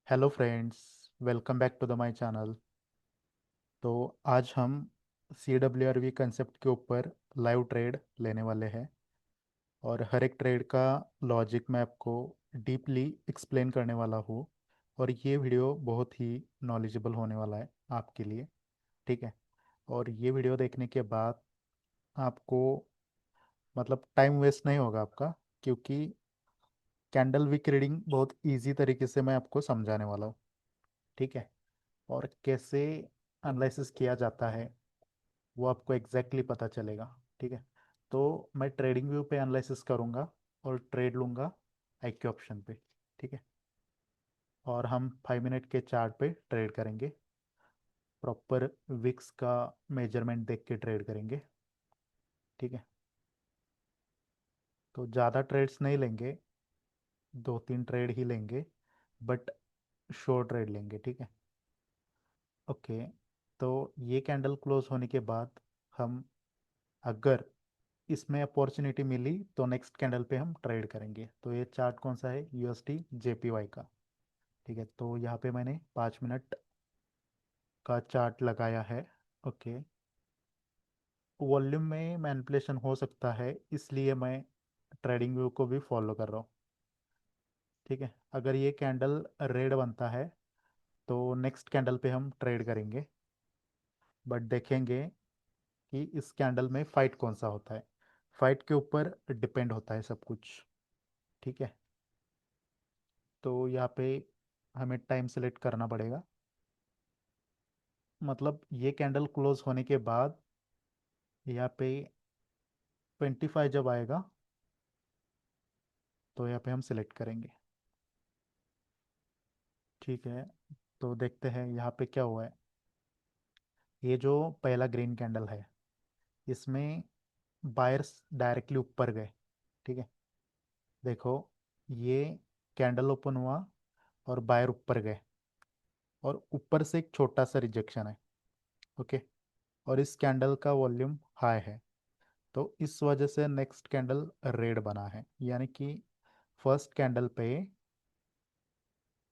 Hello friends. Welcome back to the my channel. तो आज हम C W R V concept के ऊपर लाइव ट्रेड लेने वाले हैं और हर एक ट्रेड का लॉजिक मैं आपको डीपली एक्सप्लेन करने वाला हूँ। और ये वीडियो बहुत ही नॉलेजेबल होने वाला है आपके लिए। ठीक है। और ये वीडियो देखने के बाद आपको मतलब टाइम वेस्ट नहीं होगा आपका, क्योंकि कैंडल विक रीडिंग बहुत इजी तरीके से मैं आपको समझाने वाला हूँ। ठीक है। और कैसे एनालिसिस किया जाता है वो आपको एग्जैक्टली पता चलेगा। ठीक है। तो मैं ट्रेडिंग व्यू पे एनालिसिस करूँगा और ट्रेड लूँगा आईक्यू ऑप्शन पे। ठीक है। और हम 5 मिनट के चार्ट पे ट्रेड करेंगे। प्रॉपर विक्स का मेजरमेंट देख के ट्रेड करेंगे। ठीक है। तो ज़्यादा ट्रेड्स नहीं लेंगे, 2-3 ट्रेड ही लेंगे, बट शॉर्ट ट्रेड लेंगे। ठीक है। ओके। तो ये कैंडल क्लोज होने के बाद हम, अगर इसमें अपॉर्चुनिटी मिली तो नेक्स्ट कैंडल पे हम ट्रेड करेंगे। तो ये चार्ट कौन सा है? यूएसडी जेपीवाई का। ठीक है। तो यहाँ पे मैंने 5 मिनट का चार्ट लगाया है। ओके। वॉल्यूम में मैनिपुलेशन हो सकता है, इसलिए मैं ट्रेडिंग व्यू को भी फॉलो कर रहा हूँ। ठीक है। अगर ये कैंडल रेड बनता है तो नेक्स्ट कैंडल पे हम ट्रेड करेंगे, बट देखेंगे कि इस कैंडल में फाइट कौन सा होता है। फाइट के ऊपर डिपेंड होता है सब कुछ। ठीक है। तो यहाँ पे हमें टाइम सेलेक्ट करना पड़ेगा। मतलब ये कैंडल क्लोज होने के बाद यहाँ पे 25 जब आएगा तो यहाँ पे हम सिलेक्ट करेंगे। ठीक है। तो देखते हैं यहाँ पे क्या हुआ है। ये जो पहला ग्रीन कैंडल है, इसमें बायर्स डायरेक्टली ऊपर गए। ठीक है। देखो, ये कैंडल ओपन हुआ और बायर ऊपर गए और ऊपर से एक छोटा सा रिजेक्शन है। ओके। और इस कैंडल का वॉल्यूम हाई है, तो इस वजह से नेक्स्ट कैंडल रेड बना है। यानी कि फर्स्ट कैंडल पे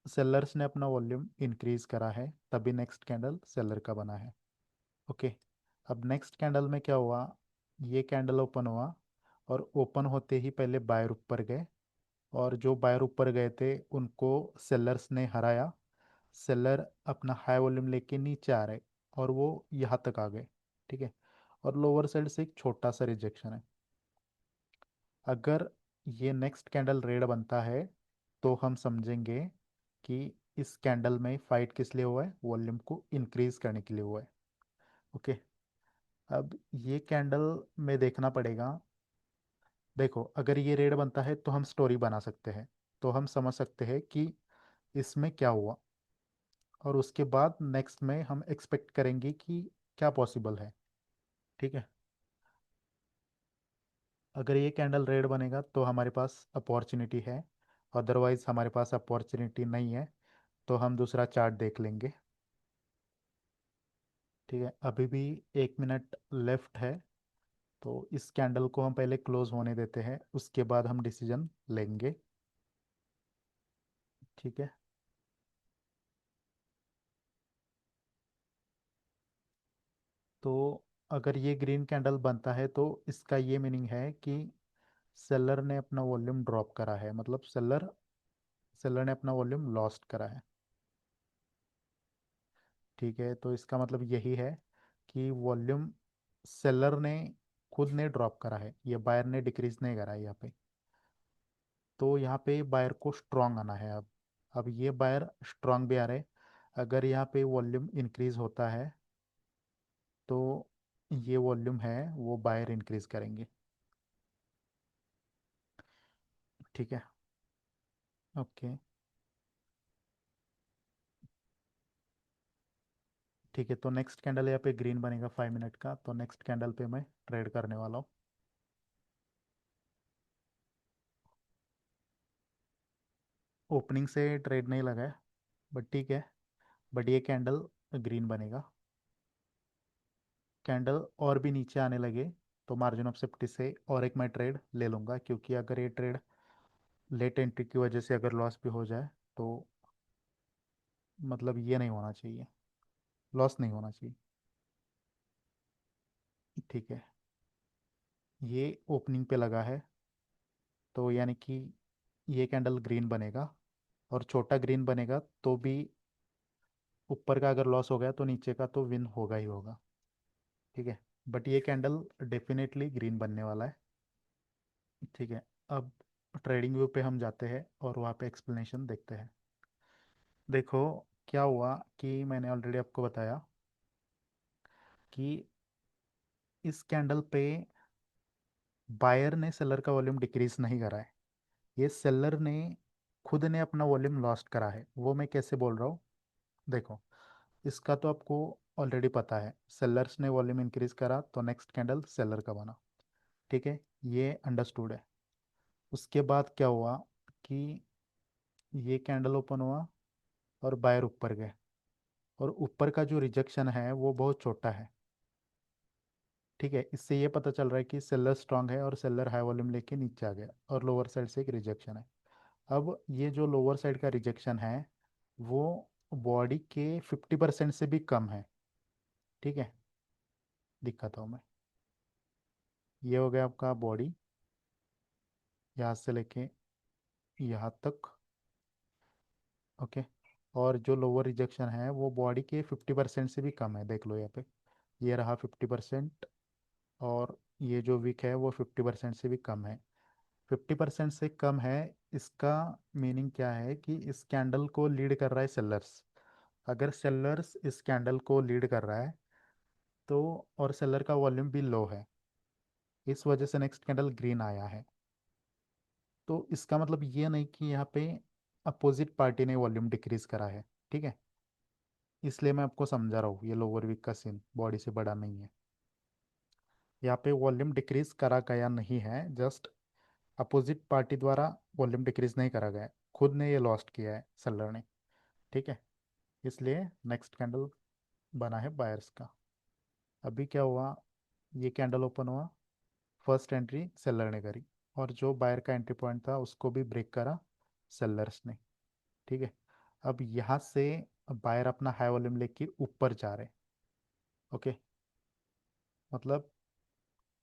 सेलर्स ने अपना वॉल्यूम इंक्रीज करा है, तभी नेक्स्ट कैंडल सेलर का बना है। ओके। अब नेक्स्ट कैंडल में क्या हुआ? ये कैंडल ओपन हुआ और ओपन होते ही पहले बायर ऊपर गए, और जो बायर ऊपर गए थे उनको सेलर्स ने हराया। सेलर अपना हाई वॉल्यूम लेके नीचे आ रहे और वो यहाँ तक आ गए। ठीक है। और लोअर साइड से एक छोटा सा रिजेक्शन है। अगर ये नेक्स्ट कैंडल रेड बनता है तो हम समझेंगे कि इस कैंडल में फाइट किस लिए हुआ है? वॉल्यूम को इंक्रीज करने के लिए हुआ है। ओके। अब ये कैंडल में देखना पड़ेगा। देखो, अगर ये रेड बनता है तो हम स्टोरी बना सकते हैं, तो हम समझ सकते हैं कि इसमें क्या हुआ, और उसके बाद नेक्स्ट में हम एक्सपेक्ट करेंगे कि क्या पॉसिबल है। ठीक है। अगर ये कैंडल रेड बनेगा तो हमारे पास अपॉर्चुनिटी है, अदरवाइज हमारे पास अपॉर्चुनिटी नहीं है, तो हम दूसरा चार्ट देख लेंगे। ठीक है। अभी भी 1 मिनट लेफ्ट है, तो इस कैंडल को हम पहले क्लोज होने देते हैं, उसके बाद हम डिसीजन लेंगे। ठीक है। तो अगर ये ग्रीन कैंडल बनता है तो इसका ये मीनिंग है कि सेलर ने अपना वॉल्यूम ड्रॉप करा है, मतलब सेलर सेलर ने अपना वॉल्यूम लॉस्ट करा है। ठीक है। तो इसका मतलब यही है कि वॉल्यूम सेलर ने खुद ने ड्रॉप करा है, ये बायर ने डिक्रीज नहीं करा है यहाँ पे। तो यहाँ पे बायर को स्ट्रांग आना है। अब ये बायर स्ट्रांग भी आ रहे। अगर यहाँ पे वॉल्यूम इंक्रीज होता है तो ये वॉल्यूम है वो बायर इंक्रीज करेंगे। ठीक है। ओके। ठीक है। तो नेक्स्ट कैंडल यहाँ पे ग्रीन बनेगा 5 मिनट का, तो नेक्स्ट कैंडल पे मैं ट्रेड करने वाला हूँ। ओपनिंग से ट्रेड नहीं लगा है, बट ठीक है। बट ये कैंडल ग्रीन बनेगा। कैंडल और भी नीचे आने लगे तो मार्जिन ऑफ सेफ्टी से और एक मैं ट्रेड ले लूँगा, क्योंकि अगर ये ट्रेड लेट एंट्री की वजह से अगर लॉस भी हो जाए तो मतलब ये नहीं होना चाहिए, लॉस नहीं होना चाहिए। ठीक है, ये ओपनिंग पे लगा है, तो यानी कि ये कैंडल ग्रीन बनेगा, और छोटा ग्रीन बनेगा तो भी ऊपर का अगर लॉस हो गया तो नीचे का तो विन होगा ही होगा। ठीक है, बट ये कैंडल डेफिनेटली ग्रीन बनने वाला है। ठीक है, अब ट्रेडिंग व्यू पे हम जाते हैं और वहाँ पे एक्सप्लेनेशन देखते हैं। देखो, क्या हुआ कि मैंने ऑलरेडी आपको बताया कि इस कैंडल पे बायर ने सेलर का वॉल्यूम डिक्रीज नहीं करा है, ये सेलर ने खुद ने अपना वॉल्यूम लॉस्ट करा है। वो मैं कैसे बोल रहा हूँ, देखो, इसका तो आपको ऑलरेडी पता है, सेलर्स ने वॉल्यूम इंक्रीज करा तो नेक्स्ट कैंडल सेलर का बना। ठीक है, ये अंडरस्टूड है। उसके बाद क्या हुआ कि ये कैंडल ओपन हुआ और बायर ऊपर गए, और ऊपर का जो रिजेक्शन है वो बहुत छोटा है। ठीक है, इससे ये पता चल रहा है कि सेलर स्ट्रांग है और सेलर हाई वॉल्यूम लेके नीचे आ गया, और लोअर साइड से एक रिजेक्शन है। अब ये जो लोअर साइड का रिजेक्शन है वो बॉडी के 50% से भी कम है। ठीक है, दिखाता हूँ मैं। ये हो गया आपका बॉडी, यहाँ से लेके यहाँ तक। ओके, और जो लोअर रिजेक्शन है वो बॉडी के 50% से भी कम है, देख लो यहाँ पे। ये रहा 50%, और ये जो वीक है वो 50% से भी कम है। 50% से कम है, इसका मीनिंग क्या है कि इस कैंडल को लीड कर रहा है सेलर्स। अगर सेलर्स इस कैंडल को लीड कर रहा है तो, और सेलर का वॉल्यूम भी लो है, इस वजह से नेक्स्ट कैंडल ग्रीन आया है। तो इसका मतलब ये नहीं कि यहाँ पे अपोजिट पार्टी ने वॉल्यूम डिक्रीज करा है। ठीक है, इसलिए मैं आपको समझा रहा हूँ, ये लोअर वीक का सीन बॉडी से बड़ा नहीं है। यहाँ पे वॉल्यूम डिक्रीज करा गया नहीं है, जस्ट अपोजिट पार्टी द्वारा वॉल्यूम डिक्रीज नहीं करा गया है, खुद ने ये लॉस्ट किया है सेलर ने। ठीक है, इसलिए नेक्स्ट कैंडल बना है बायर्स का। अभी क्या हुआ, ये कैंडल ओपन हुआ, फर्स्ट एंट्री सेलर ने करी, और जो बायर का एंट्री पॉइंट था उसको भी ब्रेक करा सेलर्स ने। ठीक है, अब यहाँ से बायर अपना हाई वॉल्यूम लेके ऊपर जा रहे। ओके, मतलब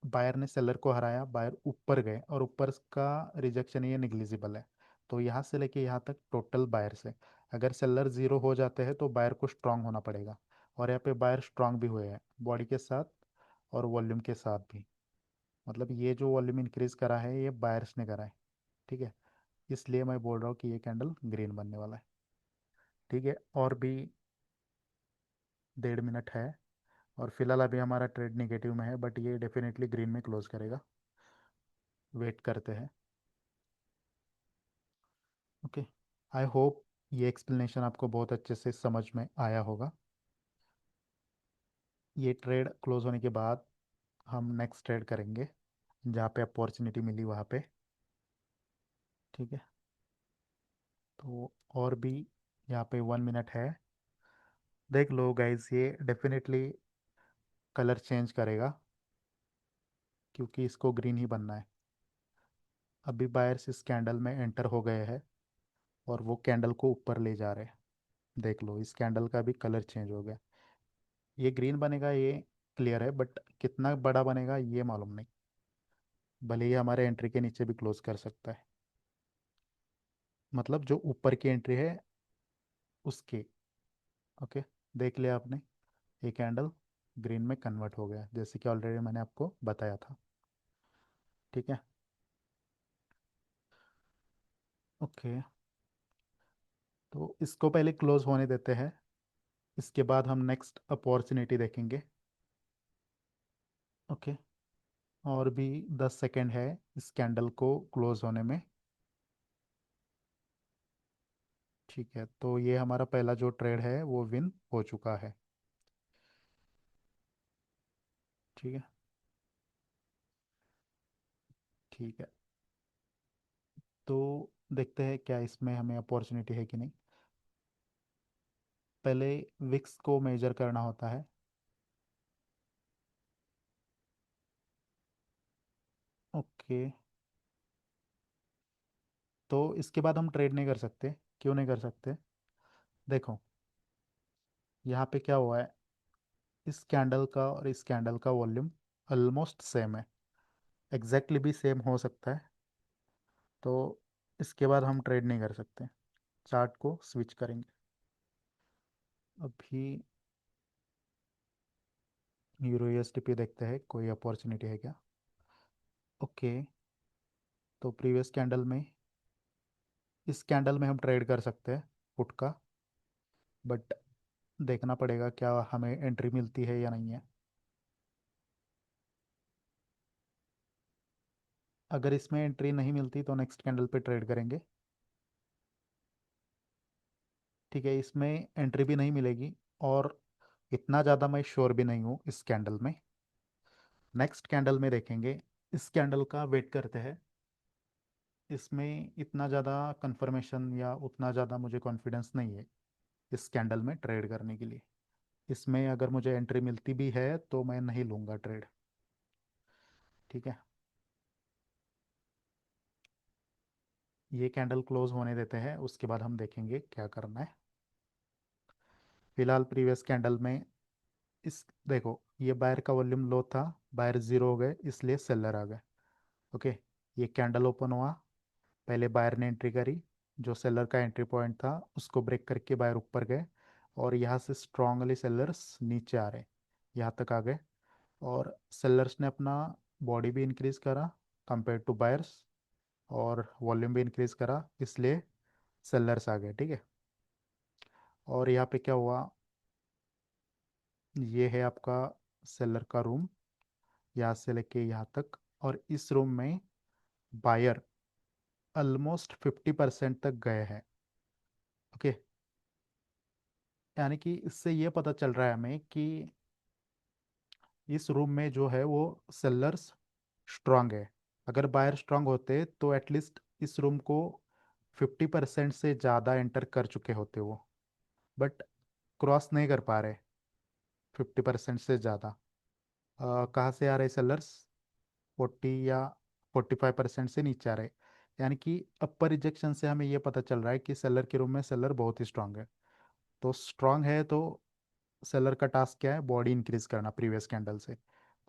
बायर ने सेलर को हराया, बायर ऊपर गए, और ऊपर का रिजेक्शन ये निग्लिजिबल है। तो यहाँ से लेके यहाँ तक टोटल बायर से, अगर सेलर जीरो हो जाते हैं तो बायर को स्ट्रांग होना पड़ेगा, और यहाँ पे बायर स्ट्रांग भी हुए हैं बॉडी के साथ और वॉल्यूम के साथ भी। मतलब ये जो वॉल्यूम इंक्रीज करा है ये बायर्स ने करा है। ठीक है, इसलिए मैं बोल रहा हूँ कि ये कैंडल ग्रीन बनने वाला है। ठीक है, और भी 1.5 मिनट है, और फिलहाल अभी हमारा ट्रेड निगेटिव में है, बट ये डेफिनेटली ग्रीन में क्लोज करेगा। वेट करते हैं। ओके, आई होप ये एक्सप्लेनेशन आपको बहुत अच्छे से समझ में आया होगा। ये ट्रेड क्लोज होने के बाद हम नेक्स्ट ट्रेड करेंगे, जहाँ पे अपॉर्चुनिटी मिली वहाँ पे। ठीक है, तो और भी यहाँ पे 1 मिनट है, देख लो गाइज, ये डेफिनेटली कलर चेंज करेगा, क्योंकि इसको ग्रीन ही बनना है। अभी बायर्स इस कैंडल में एंटर हो गए हैं, और वो कैंडल को ऊपर ले जा रहे हैं। देख लो, इस कैंडल का भी कलर चेंज हो गया। ये ग्रीन बनेगा, ये क्लियर है, बट कितना बड़ा बनेगा ये मालूम नहीं। भले ही हमारे एंट्री के नीचे भी क्लोज कर सकता है, मतलब जो ऊपर की एंट्री है उसके। ओके, देख लिया आपने, ये कैंडल ग्रीन में कन्वर्ट हो गया, जैसे कि ऑलरेडी मैंने आपको बताया था। ठीक है, ओके, तो इसको पहले क्लोज होने देते हैं, इसके बाद हम नेक्स्ट अपॉर्चुनिटी देखेंगे। ओके, और भी 10 सेकेंड है इस कैंडल को क्लोज होने में। ठीक है, तो ये हमारा पहला जो ट्रेड है वो विन हो चुका है। ठीक है, ठीक है, तो देखते हैं क्या इसमें हमें अपॉर्चुनिटी है कि नहीं। पहले विक्स को मेजर करना होता है। ओके, तो इसके बाद हम ट्रेड नहीं कर सकते। क्यों नहीं कर सकते, देखो, यहाँ पे क्या हुआ है, इस कैंडल का और इस कैंडल का वॉल्यूम ऑलमोस्ट सेम है, एग्जैक्टली भी सेम हो सकता है। तो इसके बाद हम ट्रेड नहीं कर सकते, चार्ट को स्विच करेंगे अभी। यूरो यूएसडीपी देखते हैं कोई अपॉर्चुनिटी है क्या। ओके, तो प्रीवियस कैंडल में, इस कैंडल में हम ट्रेड कर सकते हैं पुट का, बट देखना पड़ेगा क्या हमें एंट्री मिलती है या नहीं है। अगर इसमें एंट्री नहीं मिलती तो नेक्स्ट कैंडल पे ट्रेड करेंगे। ठीक है, इसमें एंट्री भी नहीं मिलेगी, और इतना ज़्यादा मैं श्योर भी नहीं हूँ इस कैंडल में। नेक्स्ट कैंडल में देखेंगे, इस कैंडल का वेट करते हैं। इसमें इतना ज़्यादा कंफर्मेशन या उतना ज़्यादा मुझे कॉन्फिडेंस नहीं है इस कैंडल में ट्रेड करने के लिए। इसमें अगर मुझे एंट्री मिलती भी है तो मैं नहीं लूँगा ट्रेड। ठीक है, ये कैंडल क्लोज होने देते हैं, उसके बाद हम देखेंगे क्या करना है। फिलहाल प्रीवियस कैंडल में, इस देखो ये बायर का वॉल्यूम लो था, बायर जीरो हो गए इसलिए सेलर आ गए। ओके, ये कैंडल ओपन हुआ, पहले बायर ने एंट्री करी, जो सेलर का एंट्री पॉइंट था उसको ब्रेक करके बायर ऊपर गए, और यहाँ से स्ट्रांगली सेलर्स नीचे आ रहे, यहाँ तक आ गए। और सेलर्स ने अपना बॉडी भी इंक्रीज करा कंपेयर टू बायर्स, और वॉल्यूम भी इंक्रीज करा, इसलिए सेलर्स आ गए। ठीक है, और यहाँ पे क्या हुआ, ये है आपका सेलर का रूम, यहाँ से लेके यहाँ तक, और इस रूम में बायर ऑलमोस्ट 50% तक गए हैं। ओके, यानी कि इससे ये पता चल रहा है हमें कि इस रूम में जो है वो सेलर्स स्ट्रांग है। अगर बायर स्ट्रांग होते तो एटलीस्ट इस रूम को 50% से ज़्यादा एंटर कर चुके होते वो, बट क्रॉस नहीं कर पा रहे 50% से ज़्यादा। कहाँ से आ रहे सेलर्स, 40 या 45% से नीचे आ रहे, यानी कि अपर रिजेक्शन से हमें ये पता चल रहा है कि सेलर के रूम में सेलर बहुत ही स्ट्रांग है। तो स्ट्रांग है तो सेलर का टास्क क्या है, बॉडी इंक्रीज करना प्रीवियस कैंडल से।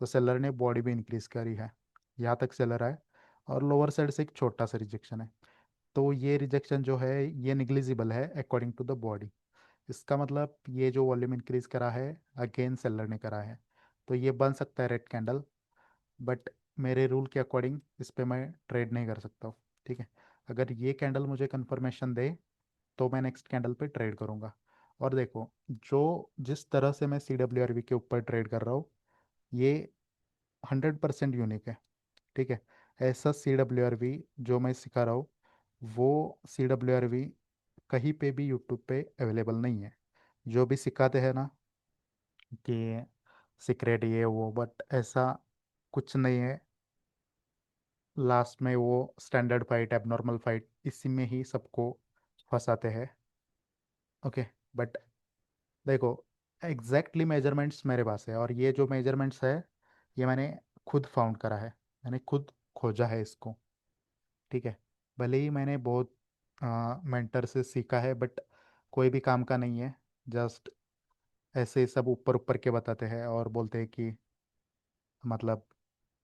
तो सेलर ने बॉडी भी इंक्रीज करी है, यहाँ तक सेलर आए, और लोअर साइड से एक छोटा सा रिजेक्शन है। तो ये रिजेक्शन जो है ये निग्लिजिबल है अकॉर्डिंग टू द बॉडी। इसका मतलब ये जो वॉल्यूम इंक्रीज करा है अगेन सेलर ने करा है, तो ये बन सकता है रेड कैंडल, बट मेरे रूल के अकॉर्डिंग इस पे मैं ट्रेड नहीं कर सकता हूँ। ठीक है, अगर ये कैंडल मुझे कंफर्मेशन दे तो मैं नेक्स्ट कैंडल पे ट्रेड करूँगा। और देखो, जो जिस तरह से मैं सी डब्ल्यू आर वी के ऊपर ट्रेड कर रहा हूँ, ये 100% यूनिक है। ठीक है, ऐसा सी डब्ल्यू आर वी जो मैं सिखा रहा हूँ, वो सी डब्ल्यू आर वी कहीं पे भी यूट्यूब पे अवेलेबल नहीं है। जो भी सिखाते हैं ना कि सीक्रेट ये वो, बट ऐसा कुछ नहीं है। लास्ट में वो स्टैंडर्ड फाइट, एबनॉर्मल फाइट, इसी में ही सबको फंसाते हैं। ओके, बट देखो, एग्जैक्टली मेजरमेंट्स मेरे पास है, और ये जो मेजरमेंट्स है ये मैंने खुद फाउंड करा है, मैंने खुद खोजा है इसको। ठीक है, भले ही मैंने बहुत मेंटर से सीखा है, बट कोई भी काम का नहीं है। जस्ट ऐसे सब ऊपर ऊपर के बताते हैं और बोलते हैं कि मतलब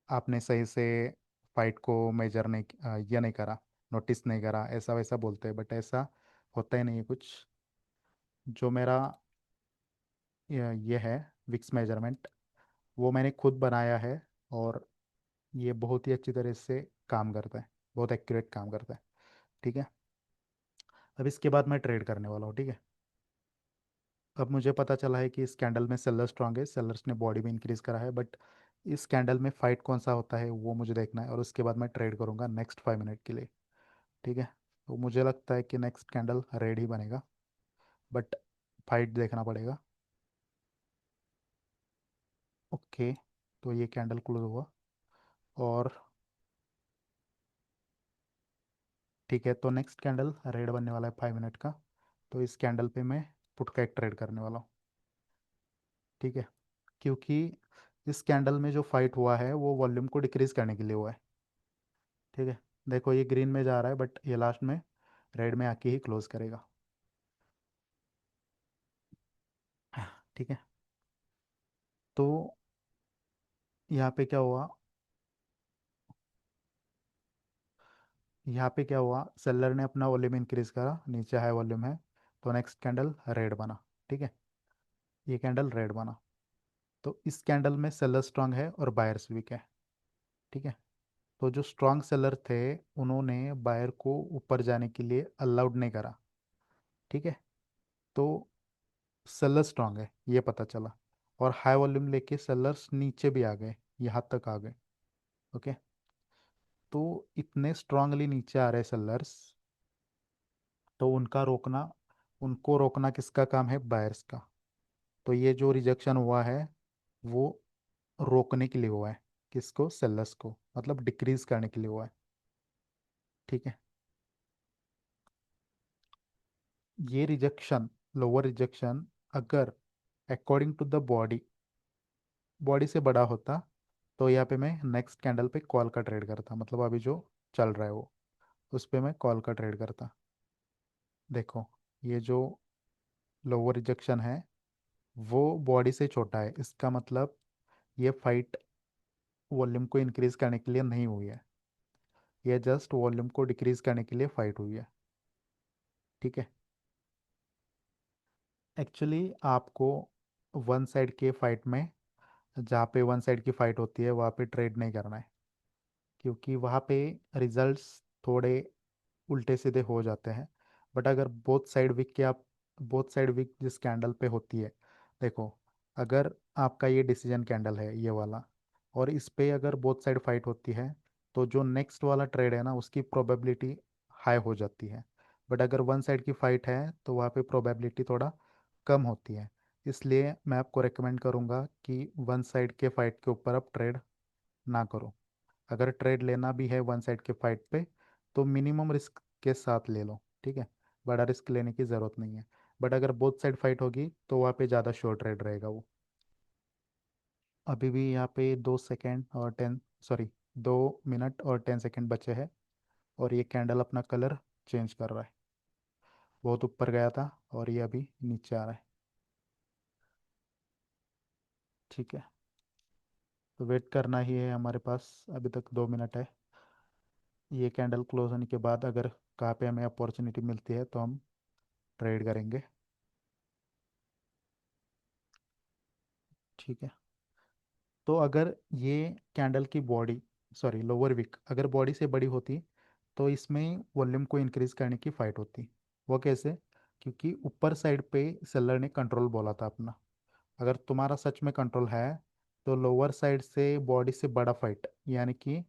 आपने सही से फाइट को मेजर नहीं ये नहीं करा, नोटिस नहीं करा, ऐसा वैसा बोलते हैं, बट ऐसा होता ही नहीं है कुछ। जो मेरा ये है विक्स मेजरमेंट, वो मैंने खुद बनाया है, और ये बहुत ही अच्छी तरह से काम करता है, बहुत एक्यूरेट काम करता है। ठीक है, अब इसके बाद मैं ट्रेड करने वाला हूँ। ठीक है, अब मुझे पता चला है कि इस कैंडल में सेलर स्ट्रांग है, सेलर्स ने बॉडी भी इंक्रीज करा है, बट इस कैंडल में फाइट कौन सा होता है वो मुझे देखना है, और उसके बाद मैं ट्रेड करूँगा नेक्स्ट 5 मिनट के लिए। ठीक है, तो मुझे लगता है कि नेक्स्ट कैंडल रेड ही बनेगा, बट फाइट देखना पड़ेगा। ओके, तो ये कैंडल क्लोज हुआ, और ठीक है, तो नेक्स्ट कैंडल रेड बनने वाला है 5 मिनट का। तो इस कैंडल पे मैं पुट का एक ट्रेड करने वाला हूँ। ठीक है, क्योंकि इस कैंडल में जो फाइट हुआ है वो वॉल्यूम को डिक्रीज करने के लिए हुआ है। ठीक है, देखो ये ग्रीन में जा रहा है, बट ये लास्ट में रेड में आके ही क्लोज करेगा। ठीक है। तो यहाँ पे क्या हुआ, यहाँ पे क्या हुआ, सेलर ने अपना वॉल्यूम इंक्रीज करा, नीचे हाई वॉल्यूम है, तो नेक्स्ट कैंडल रेड बना। ठीक है, ये कैंडल रेड बना। तो इस कैंडल में सेलर स्ट्रांग है और बायर्स वीक है। ठीक है। तो जो स्ट्रांग सेलर थे, उन्होंने बायर को ऊपर जाने के लिए अलाउड नहीं करा। ठीक है। तो सेलर स्ट्रांग है ये पता चला, और हाई वॉल्यूम लेके सेलर्स नीचे भी आ गए, यहाँ तक आ गए। ओके। तो इतने स्ट्रांगली नीचे आ रहे सेलर्स, तो उनको रोकना किसका काम है, बायर्स का। तो ये जो रिजेक्शन हुआ है वो रोकने के लिए हुआ है, किसको, सेलर्स को, मतलब डिक्रीज करने के लिए हुआ है। ठीक है। ये रिजेक्शन, लोअर रिजेक्शन, अगर according to the body, body से बड़ा होता, तो यहाँ पे मैं नेक्स्ट कैंडल पे कॉल का ट्रेड करता, मतलब अभी जो चल रहा है वो, उस पे मैं कॉल का ट्रेड करता। देखो, ये जो लोअर रिजेक्शन है वो बॉडी से छोटा है, इसका मतलब ये फाइट वॉल्यूम को इंक्रीज करने के लिए नहीं हुई है, ये जस्ट वॉल्यूम को डिक्रीज करने के लिए फाइट हुई है। ठीक है। एक्चुअली आपको वन साइड के फाइट में, जहाँ पे वन साइड की फाइट होती है वहाँ पे ट्रेड नहीं करना है, क्योंकि वहाँ पे रिजल्ट्स थोड़े उल्टे सीधे हो जाते हैं। बट अगर बोथ साइड विक के आप, बोथ साइड विक जिस कैंडल पे होती है, देखो, अगर आपका ये डिसीजन कैंडल है ये वाला, और इस पे अगर बोथ साइड फाइट होती है, तो जो नेक्स्ट वाला ट्रेड है ना उसकी प्रोबेबिलिटी हाई हो जाती है। बट अगर वन साइड की फाइट है तो वहाँ पे प्रोबेबिलिटी थोड़ा कम होती है। इसलिए मैं आपको रेकमेंड करूँगा कि वन साइड के फाइट के ऊपर आप ट्रेड ना करो। अगर ट्रेड लेना भी है वन साइड के फाइट पे, तो मिनिमम रिस्क के साथ ले लो। ठीक है, बड़ा रिस्क लेने की ज़रूरत नहीं है। बट अगर बोथ साइड फाइट होगी तो वहाँ पे ज़्यादा शॉर्ट ट्रेड रहेगा वो। अभी भी यहाँ पे 2 सेकेंड और 10, सॉरी, 2 मिनट और 10 सेकेंड बचे हैं, और ये कैंडल अपना कलर चेंज कर रहा है। बहुत ऊपर गया था और ये अभी नीचे आ रहा है। ठीक है। तो वेट करना ही है हमारे पास, अभी तक 2 मिनट है। ये कैंडल क्लोज होने के बाद अगर कहाँ पे हमें अपॉर्चुनिटी मिलती है तो हम ट्रेड करेंगे। ठीक है। तो अगर ये कैंडल की बॉडी, सॉरी लोअर विक अगर बॉडी से बड़ी होती, तो इसमें वॉल्यूम को इंक्रीज करने की फाइट होती। वो कैसे, क्योंकि ऊपर साइड पे सेलर ने कंट्रोल बोला था अपना। अगर तुम्हारा सच में कंट्रोल है, तो लोअर साइड से बॉडी से बड़ा फाइट, यानी कि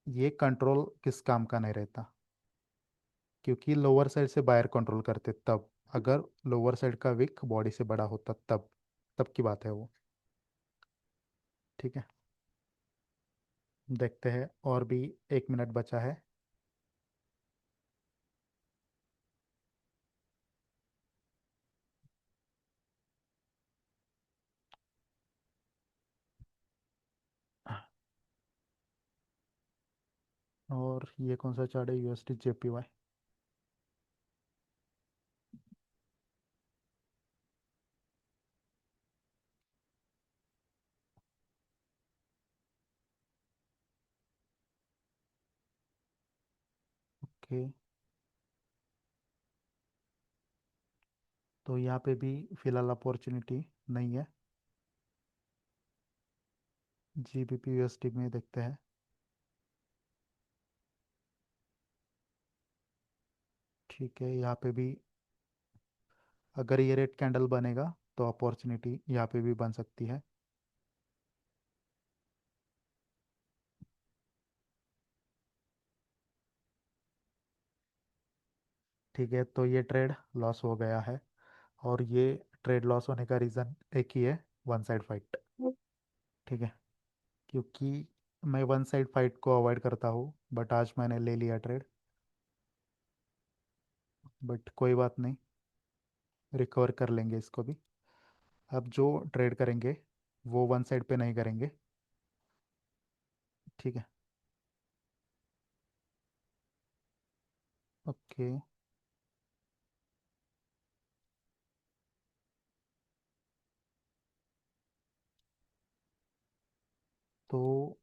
ये कंट्रोल किस काम का नहीं रहता, क्योंकि लोअर साइड से बायर कंट्रोल करते तब, अगर लोअर साइड का विक बॉडी से बड़ा होता तब, तब की बात है वो। ठीक है। देखते हैं, और भी 1 मिनट बचा है। और ये कौन सा चार्ट है, यूएसडी जेपीवाई। ओके। तो यहाँ पे भी फिलहाल अपॉर्चुनिटी नहीं है। जीबीपी यूएसडी में देखते हैं। ठीक है, यहाँ पे भी अगर ये रेड कैंडल बनेगा तो अपॉर्चुनिटी यहाँ पे भी बन सकती है। ठीक है, तो ये ट्रेड लॉस हो गया है, और ये ट्रेड लॉस होने का रीज़न एक ही है, वन साइड फाइट। ठीक है। क्योंकि मैं वन साइड फाइट को अवॉइड करता हूँ, बट आज मैंने ले लिया ट्रेड। बट कोई बात नहीं, रिकवर कर लेंगे इसको भी। अब जो ट्रेड करेंगे वो वन साइड पे नहीं करेंगे। ठीक है। ओके। तो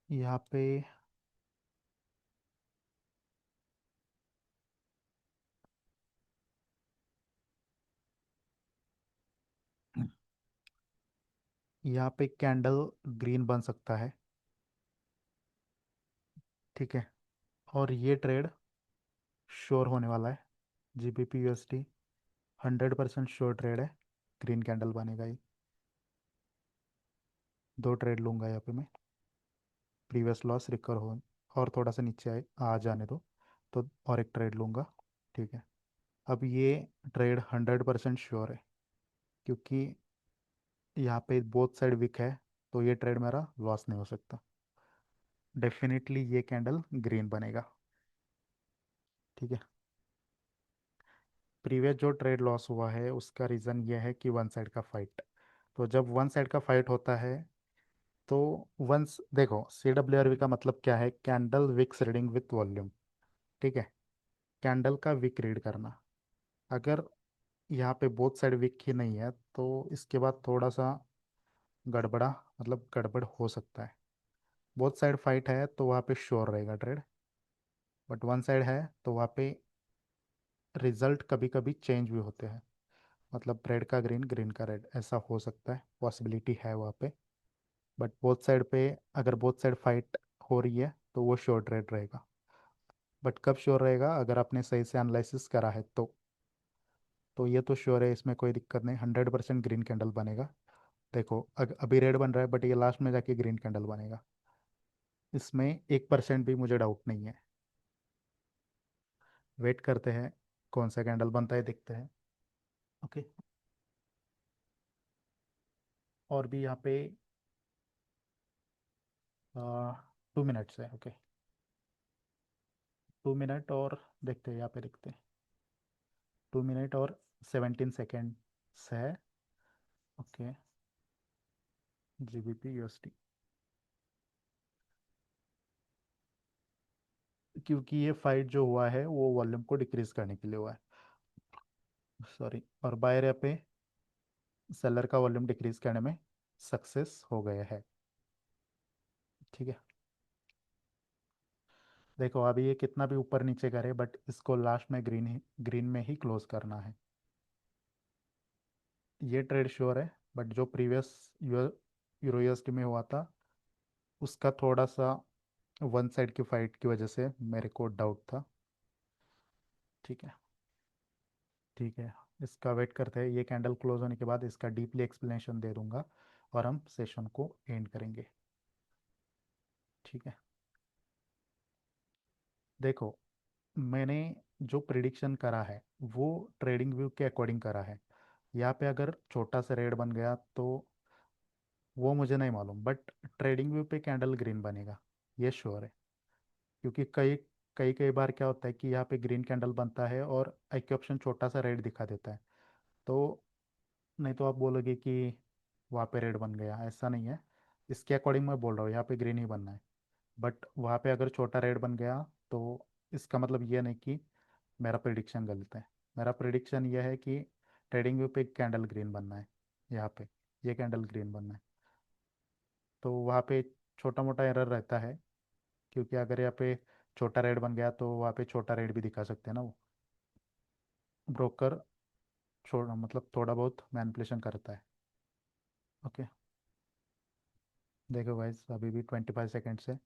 यहाँ पे यहाँ पे कैंडल ग्रीन बन सकता है। ठीक है। और ये ट्रेड श्योर होने वाला है। जीबीपी यूएसडी 100% श्योर ट्रेड है। ग्रीन कैंडल बनेगा ये। दो ट्रेड लूंगा यहाँ पे मैं। प्रीवियस लॉस रिकवर हो और थोड़ा सा नीचे आए आ जाने दो, तो और एक ट्रेड लूंगा। ठीक है। अब ये ट्रेड 100% श्योर है, क्योंकि यहाँ पे बोथ साइड विक है, तो ये ट्रेड मेरा लॉस नहीं हो सकता। डेफिनेटली ये कैंडल ग्रीन बनेगा। ठीक है। प्रीवियस जो ट्रेड लॉस हुआ है उसका रीज़न ये है कि वन साइड का फाइट। तो जब वन साइड का फाइट होता है तो वंस देखो, सी डब्ल्यू आर वी का मतलब क्या है? Candle wicks reading with volume. ठीक है। कैंडल का विक रीड करना। अगर यहाँ पे बोथ साइड विक ही नहीं है तो इसके बाद थोड़ा सा गड़बड़ा, मतलब गड़बड़ हो सकता है। बोथ साइड फाइट है तो वहाँ पे श्योर रहेगा ट्रेड, बट वन साइड है तो वहाँ पे रिजल्ट कभी कभी चेंज भी होते हैं। मतलब रेड का ग्रीन, ग्रीन का रेड, ऐसा हो सकता है, पॉसिबिलिटी है वहाँ पे। बट बोथ साइड पे अगर बोथ साइड फाइट हो रही है तो वो श्योर ट्रेड रहेगा। बट कब श्योर रहेगा? अगर आपने सही से एनालिसिस करा है तो ये तो श्योर है, इसमें कोई दिक्कत नहीं, 100% ग्रीन कैंडल बनेगा। देखो अभी रेड बन रहा है, बट ये लास्ट में जाके ग्रीन कैंडल बनेगा। इसमें 1% भी मुझे डाउट नहीं है। वेट करते हैं, कौन सा कैंडल बनता है देखते हैं। ओके। और भी यहाँ पे 2 मिनट्स है। ओके। 2 मिनट और देखते हैं, यहाँ पे देखते हैं। 2 मिनट और 17 सेकेंड्स है। ओके। जीबीपी यूएसडी, क्योंकि ये फाइट जो हुआ है वो वॉल्यूम को डिक्रीज करने के लिए हुआ है। सॉरी। और बायर यहाँ पे सेलर का वॉल्यूम डिक्रीज करने में सक्सेस हो गया है। ठीक है। देखो अभी ये कितना भी ऊपर नीचे करे, बट इसको लास्ट में ग्रीन में ही क्लोज करना है। ये ट्रेड श्योर है, बट जो प्रीवियस यूरो यूएसडी में हुआ था उसका थोड़ा सा वन साइड की फाइट की वजह से मेरे को डाउट था। ठीक है। ठीक है। इसका वेट करते हैं, ये कैंडल क्लोज होने के बाद इसका डीपली एक्सप्लेनेशन दे दूंगा और हम सेशन को एंड करेंगे। ठीक है। देखो, मैंने जो प्रिडिक्शन करा है वो ट्रेडिंग व्यू के अकॉर्डिंग करा है। यहाँ पे अगर छोटा सा रेड बन गया तो वो मुझे नहीं मालूम, बट ट्रेडिंग व्यू पे कैंडल ग्रीन बनेगा, ये श्योर है। क्योंकि कई कई कई बार क्या होता है कि यहाँ पे ग्रीन कैंडल बनता है और एक ऑप्शन छोटा सा रेड दिखा देता है। तो नहीं तो आप बोलोगे कि वहाँ पे रेड बन गया, ऐसा नहीं है। इसके अकॉर्डिंग मैं बोल रहा हूँ यहाँ पे ग्रीन ही बनना है। बट वहाँ पे अगर छोटा रेड बन गया तो इसका मतलब ये नहीं कि मेरा प्रिडिक्शन गलत है। मेरा प्रिडिक्शन यह है कि ट्रेडिंग व्यू पे कैंडल ग्रीन बनना है। यहाँ पे ये कैंडल ग्रीन बनना है। तो वहाँ पे छोटा मोटा एरर रहता है, क्योंकि अगर यहाँ पे छोटा रेड बन गया तो वहाँ पे छोटा रेड भी दिखा सकते हैं ना वो। ब्रोकर छोड़ मतलब थोड़ा बहुत मैनिपुलेशन करता है। ओके। देखो गाइस, अभी भी 25 सेकेंड्स है।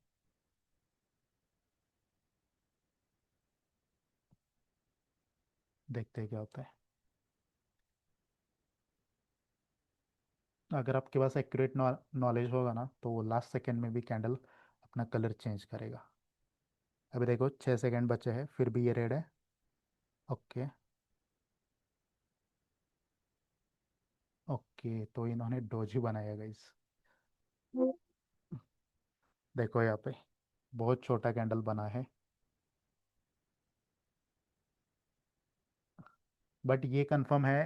देखते हैं क्या होता है। अगर आपके पास एक्यूरेट नॉलेज होगा ना तो वो लास्ट सेकेंड में भी कैंडल अपना कलर चेंज करेगा। अभी देखो 6 सेकेंड बचे हैं, फिर भी ये रेड है। ओके। ओके, तो इन्होंने डोजी बनाया गाइस। देखो यहाँ पे बहुत छोटा कैंडल बना है, बट ये कंफर्म है।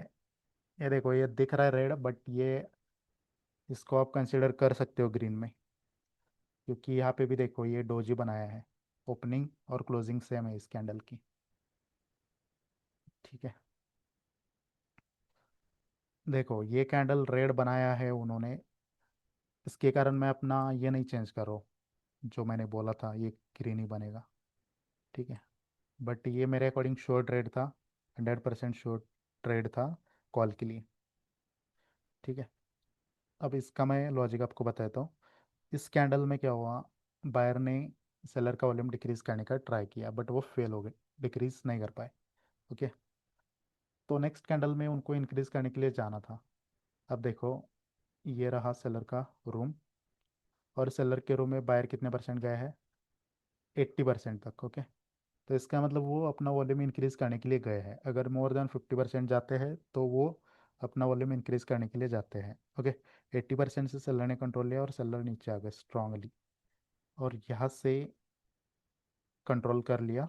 ये देखो, ये दिख रहा है रेड, बट ये इसको आप कंसिडर कर सकते हो ग्रीन में, क्योंकि यहाँ पे भी देखो ये डोजी बनाया है। ओपनिंग और क्लोजिंग सेम है इस कैंडल की। ठीक है। देखो ये कैंडल रेड बनाया है उन्होंने इसके कारण मैं अपना ये नहीं चेंज कर रहा हूँ, जो मैंने बोला था ये ग्रीन ही बनेगा। ठीक है, बट ये मेरे अकॉर्डिंग श्योर ट्रेड था, 100% श्योर ट्रेड था कॉल के लिए। ठीक है, अब इसका मैं लॉजिक आपको बताता हूँ। इस कैंडल में क्या हुआ, बायर ने सेलर का वॉल्यूम डिक्रीज करने का ट्राई किया बट वो फेल हो गए, डिक्रीज नहीं कर पाए। ओके, तो नेक्स्ट कैंडल में उनको इंक्रीज करने के लिए जाना था। अब देखो, ये रहा सेलर का रूम, और सेलर के रूम में बायर कितने परसेंट गया है, 80% तक। ओके, तो इसका मतलब वो अपना वॉल्यूम इंक्रीज करने के लिए गए हैं। अगर मोर देन 50% जाते हैं तो वो अपना वॉल्यूम इंक्रीज करने के लिए जाते हैं। ओके, 80% से सेलर ने कंट्रोल लिया और सेलर नीचे आ गए स्ट्रांगली, और यहाँ से कंट्रोल कर लिया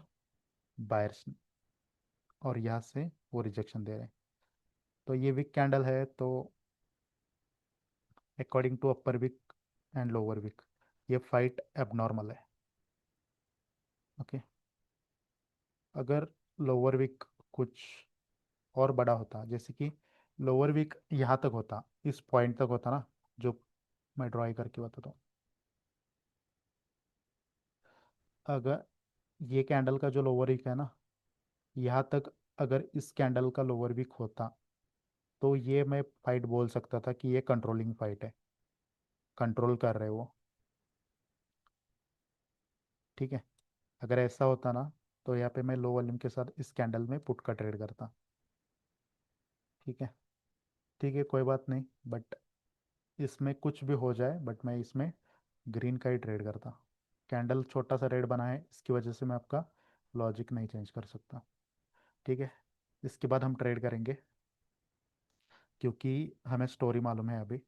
बायर्स ने, और यहाँ से वो रिजेक्शन दे रहे हैं। तो ये वीक कैंडल है, तो according to upper wick and lower wick ये फाइट एबनॉर्मल है। ओके, अगर लोअर वीक कुछ और बड़ा होता, जैसे कि लोअर वीक यहाँ तक होता, इस पॉइंट तक होता ना, जो मैं ड्राई करके बताता हूँ। अगर ये कैंडल का जो लोअर वीक है ना, यहाँ तक अगर इस कैंडल का लोअर वीक होता, तो ये मैं फाइट बोल सकता था कि ये कंट्रोलिंग फाइट है, कंट्रोल कर रहे वो। ठीक है, अगर ऐसा होता ना, तो यहाँ पे मैं लो वॉल्यूम के साथ इस कैंडल में पुट का ट्रेड करता। ठीक है, ठीक है, कोई बात नहीं, बट इसमें कुछ भी हो जाए, बट मैं इसमें ग्रीन का ही ट्रेड करता। कैंडल छोटा सा रेड बना है, इसकी वजह से मैं आपका लॉजिक नहीं चेंज कर सकता। ठीक है, इसके बाद हम ट्रेड करेंगे, क्योंकि हमें स्टोरी मालूम है अभी।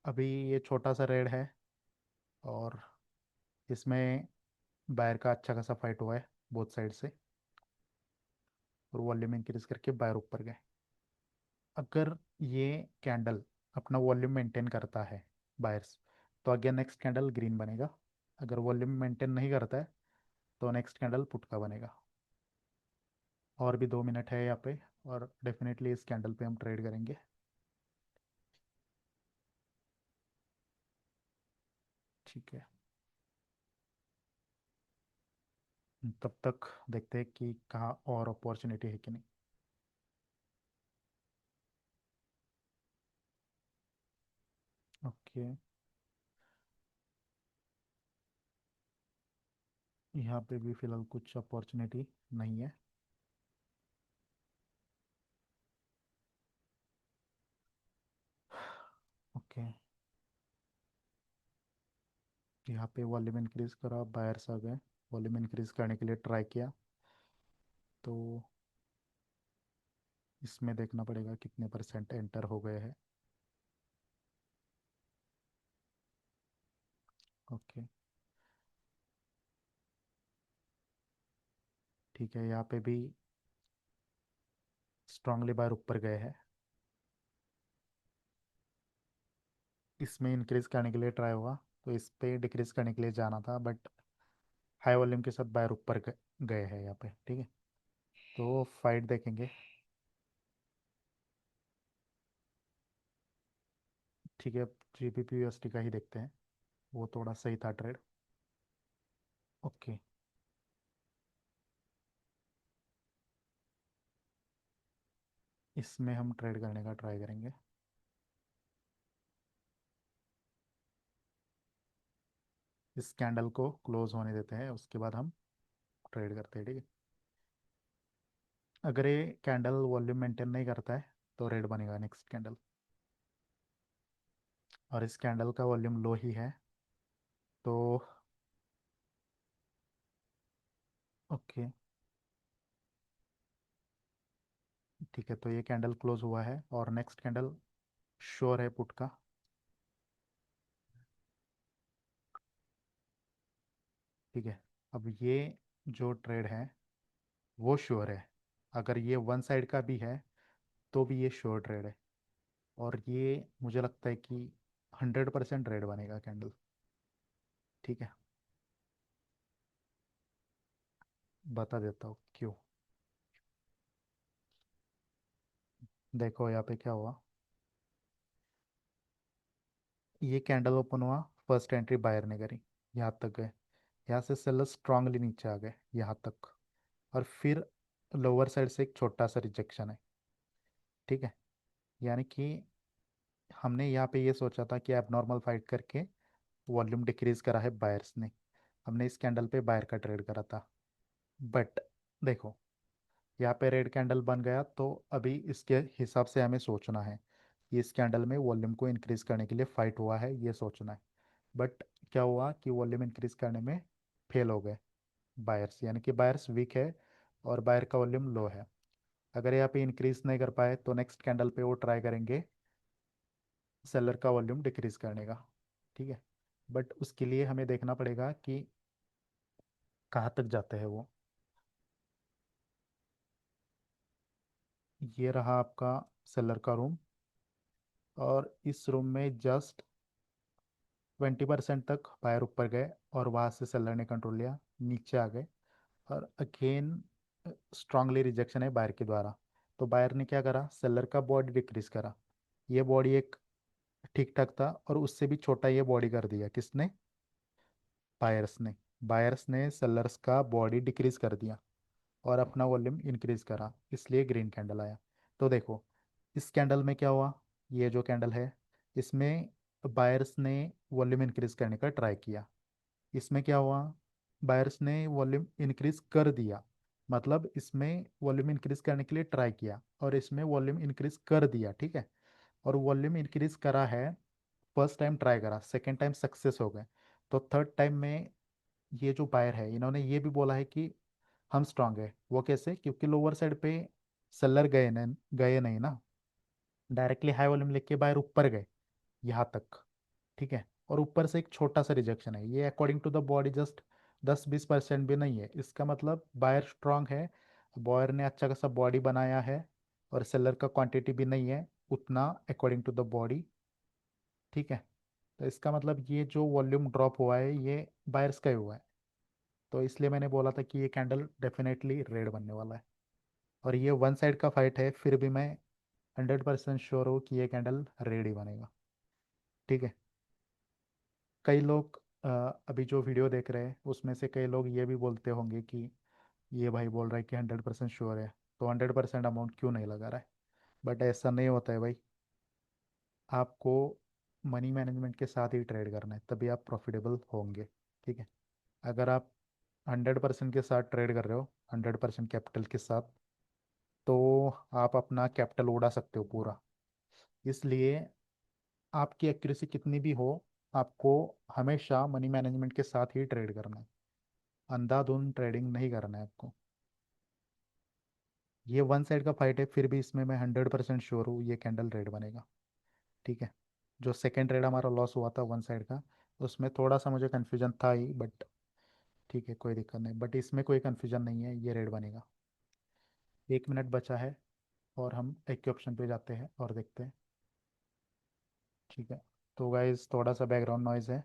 अभी ये छोटा सा रेड है, और इसमें बायर का अच्छा खासा फाइट हुआ है बोथ साइड से, और वॉल्यूम इंक्रीज करके बायर ऊपर गए। अगर ये कैंडल अपना वॉल्यूम मेंटेन करता है बायर्स, तो आगे नेक्स्ट कैंडल ग्रीन बनेगा। अगर वॉल्यूम मेंटेन नहीं करता है, तो नेक्स्ट कैंडल पुट का बनेगा। और भी 2 मिनट है यहाँ पे, और डेफिनेटली इस कैंडल पे हम ट्रेड करेंगे। ठीक है, तब तक देखते हैं कि कहाँ और अपॉर्चुनिटी है कि नहीं। ओके, यहाँ पे भी फिलहाल कुछ अपॉर्चुनिटी नहीं है। ओके, यहाँ पे वॉल्यूम इंक्रीज करा, बायर्स आ गए, वॉल्यूम इंक्रीज करने के लिए ट्राई किया, तो इसमें देखना पड़ेगा कितने परसेंट एंटर हो गए हैं। ओके, ठीक है, यहाँ पे भी स्ट्रांगली बायर ऊपर गए हैं। इसमें इंक्रीज करने के लिए ट्राई हुआ, तो इस पे डिक्रीज करने के लिए जाना था, बट हाई वॉल्यूम के साथ बायर ऊपर गए हैं यहाँ पे। ठीक है, तो फाइट देखेंगे। ठीक है, GBP USD का ही देखते हैं, वो थोड़ा सही था ट्रेड। ओके, इसमें हम ट्रेड करने का ट्राई करेंगे। इस कैंडल को क्लोज होने देते हैं, उसके बाद हम ट्रेड करते हैं। ठीक है, अगर ये कैंडल वॉल्यूम मेंटेन नहीं करता है, तो रेड बनेगा नेक्स्ट कैंडल, और इस कैंडल का वॉल्यूम लो ही है, तो ओके, ठीक है, तो ये कैंडल क्लोज हुआ है, और नेक्स्ट कैंडल श्योर है पुट का। ठीक है, अब ये जो ट्रेड है वो श्योर है। अगर ये वन साइड का भी है, तो भी ये श्योर ट्रेड है, और ये मुझे लगता है कि 100% रेड बनेगा कैंडल। ठीक है, बता देता हूँ क्यों। देखो यहाँ पे क्या हुआ, ये कैंडल ओपन हुआ, फर्स्ट एंट्री बायर ने करी, यहाँ तक गए। यहाँ से सेलर स्ट्रांगली नीचे आ गए यहाँ तक, और फिर लोअर साइड से एक छोटा सा रिजेक्शन है। ठीक है, यानी कि हमने यहाँ पे ये सोचा था कि एबनॉर्मल फाइट करके वॉल्यूम डिक्रीज करा है बायर्स ने। हमने इस कैंडल पे बायर का ट्रेड करा था। बट देखो, यहाँ पे रेड कैंडल बन गया, तो अभी इसके हिसाब से हमें सोचना है कि इस कैंडल में वॉल्यूम को इंक्रीज करने के लिए फाइट हुआ है, ये सोचना है। बट क्या हुआ कि वॉल्यूम इंक्रीज करने में फेल हो गए बायर्स, यानी कि बायर्स वीक है और बायर का वॉल्यूम लो है। अगर यहाँ पे इंक्रीज नहीं कर पाए तो नेक्स्ट कैंडल पे वो ट्राई करेंगे सेलर का वॉल्यूम डिक्रीज करने का। ठीक है, बट उसके लिए हमें देखना पड़ेगा कि कहाँ तक जाते हैं वो। ये रहा आपका सेलर का रूम, और इस रूम में जस्ट 20% तक बायर ऊपर गए और वहाँ से सेलर ने कंट्रोल लिया, नीचे आ गए, और अगेन स्ट्रांगली रिजेक्शन है बायर के द्वारा। तो बायर ने क्या करा, सेलर का बॉडी डिक्रीज करा। ये बॉडी एक ठीक ठाक था, और उससे भी छोटा ये बॉडी कर दिया किसने, बायर्स ने। बायर्स ने सेलर्स का बॉडी डिक्रीज कर दिया और अपना वॉल्यूम इंक्रीज करा, इसलिए ग्रीन कैंडल आया। तो देखो, इस कैंडल में क्या हुआ, ये जो कैंडल है इसमें बायर्स ने वॉल्यूम इंक्रीज करने का ट्राई किया। इसमें क्या हुआ, बायर्स ने वॉल्यूम इंक्रीज कर दिया, मतलब इसमें वॉल्यूम इंक्रीज करने के लिए ट्राई किया और इसमें वॉल्यूम इंक्रीज कर दिया। ठीक है, और वॉल्यूम इंक्रीज करा है, फर्स्ट टाइम ट्राई करा, सेकेंड टाइम सक्सेस हो गए। तो थर्ड टाइम में ये जो बायर है इन्होंने ये भी बोला है कि हम स्ट्रांग है। वो कैसे, क्योंकि लोअर साइड पे सेलर गए नहीं ना, डायरेक्टली हाई वॉल्यूम लेके बायर ऊपर गए यहाँ तक। ठीक है, और ऊपर से एक छोटा सा रिजेक्शन है, ये according to the body just 10-20% भी नहीं है। इसका मतलब बायर स्ट्रांग है, बायर ने अच्छा खासा बॉडी बनाया है, और सेलर का क्वांटिटी भी नहीं है उतना अकॉर्डिंग टू द बॉडी। ठीक है, तो इसका मतलब ये जो वॉल्यूम ड्रॉप हुआ है ये बायर्स का ही हुआ है। तो इसलिए मैंने बोला था कि ये कैंडल डेफिनेटली रेड बनने वाला है। और ये वन साइड का फाइट है, फिर भी मैं 100% श्योर हूँ कि ये कैंडल रेड ही बनेगा। ठीक है, कई लोग अभी जो वीडियो देख रहे हैं उसमें से कई लोग ये भी बोलते होंगे कि ये भाई बोल रहा है कि 100% श्योर है, तो 100% अमाउंट क्यों नहीं लगा रहा है। बट ऐसा नहीं होता है भाई, आपको मनी मैनेजमेंट के साथ ही ट्रेड करना है, तभी आप प्रॉफिटेबल होंगे। ठीक है, अगर आप 100% के साथ ट्रेड कर रहे हो, 100% कैपिटल के साथ, तो आप अपना कैपिटल उड़ा सकते हो पूरा। इसलिए आपकी एक्यूरेसी कितनी भी हो, आपको हमेशा मनी मैनेजमेंट के साथ ही ट्रेड करना है, अंधाधुंध ट्रेडिंग नहीं करना है आपको। ये वन साइड का फाइट है, फिर भी इसमें मैं 100% श्योर हूँ ये कैंडल रेड बनेगा। ठीक है, जो सेकेंड ट्रेड हमारा लॉस हुआ था वन साइड का, उसमें थोड़ा सा मुझे कन्फ्यूजन था ही, बट ठीक है कोई दिक्कत नहीं। बट इसमें कोई कन्फ्यूजन नहीं है, ये रेड बनेगा। 1 मिनट बचा है, और हम एक के ऑप्शन पे जाते हैं और देखते हैं। ठीक है, तो गाइज थोड़ा सा बैकग्राउंड नॉइज है,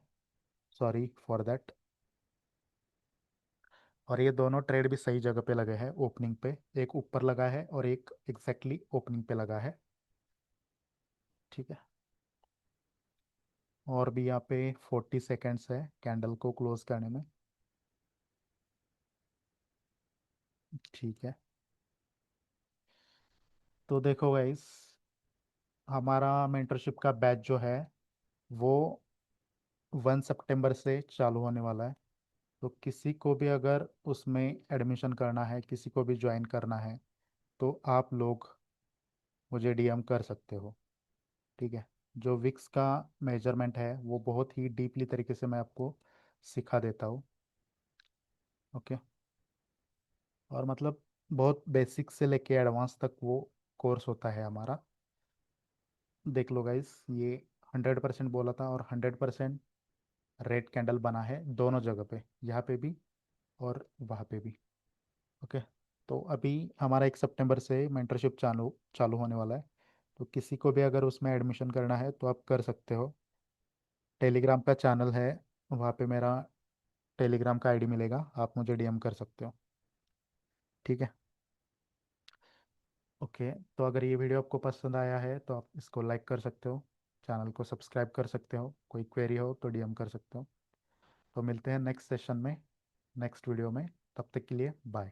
सॉरी फॉर दैट। और ये दोनों ट्रेड भी सही जगह पे लगे हैं, ओपनिंग पे एक ऊपर लगा है और एक एग्जैक्टली ओपनिंग पे लगा है। ठीक है, और भी यहाँ पे 40 सेकेंड्स है कैंडल को क्लोज करने में। ठीक है, तो देखो गाइस, हमारा मेंटरशिप का बैच जो है वो 1 सितंबर से चालू होने वाला है। तो किसी को भी अगर उसमें एडमिशन करना है, किसी को भी ज्वाइन करना है, तो आप लोग मुझे डीएम कर सकते हो। ठीक है, जो विक्स का मेजरमेंट है वो बहुत ही डीपली तरीके से मैं आपको सिखा देता हूँ। ओके, और मतलब बहुत बेसिक से लेके एडवांस तक वो कोर्स होता है हमारा। देख लो गाइस, ये 100% बोला था, और 100% रेड कैंडल बना है दोनों जगह पे, यहाँ पे भी और वहाँ पे भी। ओके, तो अभी हमारा 1 सितंबर से मेंटरशिप चालू चालू होने वाला है। तो किसी को भी अगर उसमें एडमिशन करना है तो आप कर सकते हो। टेलीग्राम का चैनल है, वहाँ पे मेरा टेलीग्राम का आईडी मिलेगा, आप मुझे डीएम कर सकते हो। ठीक है, ओके, तो अगर ये वीडियो आपको पसंद आया है तो आप इसको लाइक कर सकते हो, चैनल को सब्सक्राइब कर सकते हो, कोई क्वेरी हो तो डीएम कर सकते हो। तो मिलते हैं नेक्स्ट सेशन में, नेक्स्ट वीडियो में। तब तक के लिए बाय।